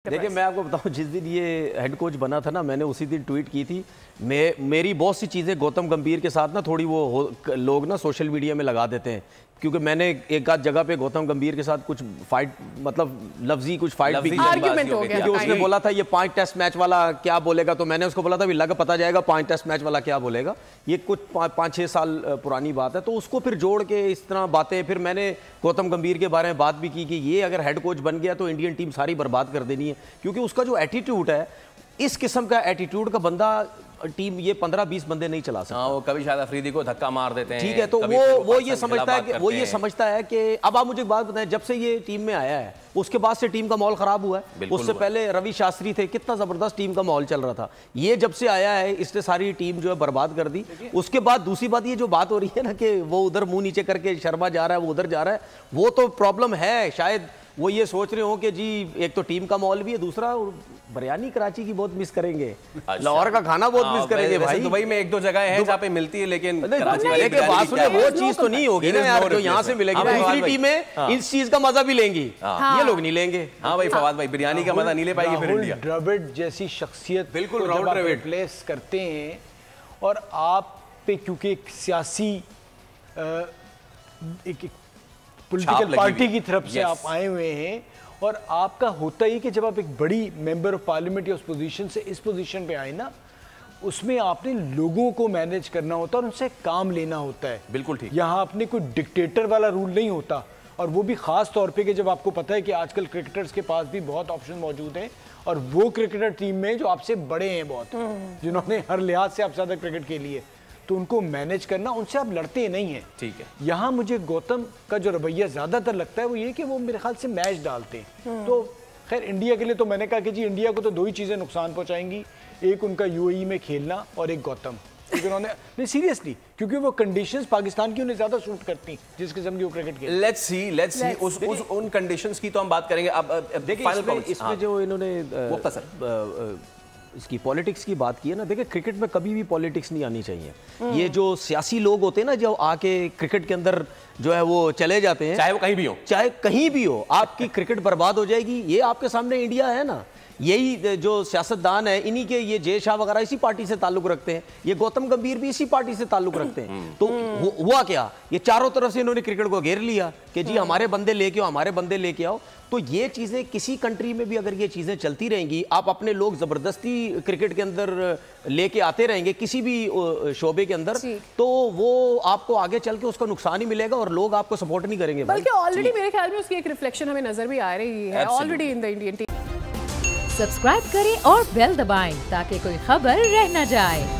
देखिए मैं आपको बताऊं, जिस दिन ये हेड कोच बना था ना, मैंने उसी दिन ट्वीट की थी। मेरी बहुत सी चीज़ें गौतम गंभीर के साथ ना थोड़ी लोग ना सोशल मीडिया में लगा देते हैं, क्योंकि मैंने एक आध जगह पे गौतम गंभीर के साथ कुछ फाइट, मतलब लफ्जी कुछ फाइट भी आर्गुमेंट हो गया, क्योंकि उसने बोला था ये 5 टेस्ट मैच वाला क्या बोलेगा, तो मैंने उसको बोला था लग पता जाएगा 5 टेस्ट मैच वाला क्या बोलेगा। ये कुछ 5-6 साल पुरानी बात है, तो उसको फिर जोड़ के इस तरह बातें, फिर मैंने गौतम गंभीर के बारे में बात भी की कि ये अगर हेड कोच बन गया तो इंडियन टीम सारी बर्बाद कर देनी है, क्योंकि उसका जो एटीट्यूड है, इस किस्म का एटीट्यूड का बंदा टीम ये 15-20 बंदे नहीं चला सकता। वो कभी शायद अफरीदी को धक्का मार देते हैं, ठीक है, तो वो ये समझता है कि अब आप मुझे एक बात बताएं, जब से ये टीम में आया है उसके बाद से टीम का माहौल खराब हुआ है। उससे पहले रवि शास्त्री थे, कितना जबरदस्त टीम का माहौल चल रहा था। ये जब से आया है इसने सारी टीम जो है बर्बाद कर दी। उसके बाद दूसरी बात, ये जो बात हो रही है ना कि वो उधर मुंह नीचे करके शर्मा जा रहा है, वो उधर जा रहा है, वो तो प्रॉब्लम है। शायद वो ये सोच रहे हो कि जी एक तो टीम का माहौल भी है, दूसरा बिरयानी कराची की बहुत मिस करेंगे, लाहौर का खाना बहुत मिस करेंगे भाई। दुबई में 1-2 जगह है जहाँ पे मिलती है, लेकिन वो चीज तो नहीं होगी ना यार, जो यहाँ से मिलेगी। दूसरी टीमें इस चीज का मजा भी लेंगी, ये लोग नहीं लेंगे। हाँ भाई फवाद भाई, बिरयानी का मजा नहीं ले पाएगी फिर इंडिया। द्रविड़ जैसी शख्सियत बिल्कुल राहुल द्रविड़ प्लेस करते हैं, और आप पे क्योंकि एक सियासी एक पॉलिटिकल पार्टी की तरफ से आप आए हुए हैं, और आपका होता ही कि जब आप एक बड़ी मेंबर ऑफ पार्लियामेंट या उस पोजीशन से इस पोजीशन पे आए ना, उसमें आपने लोगों को मैनेज करना होता है और उनसे काम लेना होता है। बिल्कुल ठीक। यहाँ आपने कोई डिक्टेटर वाला रूल नहीं होता, और वो भी खास तौर पे कि जब आपको पता है कि आजकल क्रिकेटर्स के पास भी बहुत ऑप्शन मौजूद हैं, और वो क्रिकेटर टीम में जो आपसे बड़े हैं बहुत, जिन्होंने हर लिहाज से आप ज़्यादा क्रिकेट के लिए, तो उनको मैनेज करना, उनसे आप लड़ते नहीं हैं। ठीक है। यहाँ मुझे गौतम का जो रवैया ज़्यादातर लगता है वो ये कि वो मेरे ख्याल से मैच डालते हैं। तो खैर इंडिया के लिए तो मैंने कहा कि जी इंडिया को तो 2 ही चीज़ें नुकसान पहुँचाएंगी, एक उनका यूएई में खेलना और एक गौतम, क्योंकि उन्होंने नहीं सीरियसली, क्योंकि वो कंडीशंस पाकिस्तान की उन्हें ज़्यादा सूट करती जिस किस्म की वो क्रिकेट खेल। लेट्स सी उन कंडीशंस की तो हम बात करेंगे। अब देखिए इसमें जो इन्होंने इसकी पॉलिटिक्स की बात की है ना, देखिए क्रिकेट में कभी भी पॉलिटिक्स नहीं आनी चाहिए। ये जो सियासी लोग होते हैं ना, जो आके क्रिकेट के अंदर जो है वो चले जाते हैं, चाहे वो कहीं भी हो, आपकी क्रिकेट बर्बाद हो जाएगी। ये आपके सामने इंडिया है ना, यही जो सियासतदान है, इन्हीं के ये जय शाह वगैरह इसी पार्टी से ताल्लुक रखते हैं, ये गौतम गंभीर भी इसी पार्टी से ताल्लुक रखते हैं। तो हुआ क्या, ये चारों तरफ से इन्होंने क्रिकेट को घेर लिया कि जी हमारे बंदे लेके आओ, हमारे बंदे लेके आओ। तो ये चीज़ें किसी कंट्री में भी अगर ये चीज़ें चलती रहेंगी, आप अपने लोग ज़बरदस्ती क्रिकेट के अंदर लेके आते रहेंगे किसी भी शोबे के अंदर, तो वो आपको आगे चल के उसका नुकसान ही मिलेगा और लोग आपको सपोर्ट नहीं करेंगे। बल्कि ऑलरेडी मेरे ख्याल में उसकी एक रिफ्लेक्शन हमें नजर भी आ रही है already in the Indian team. Subscribe करें और बेल दबाएं ताकि कोई खबर रह न जाए।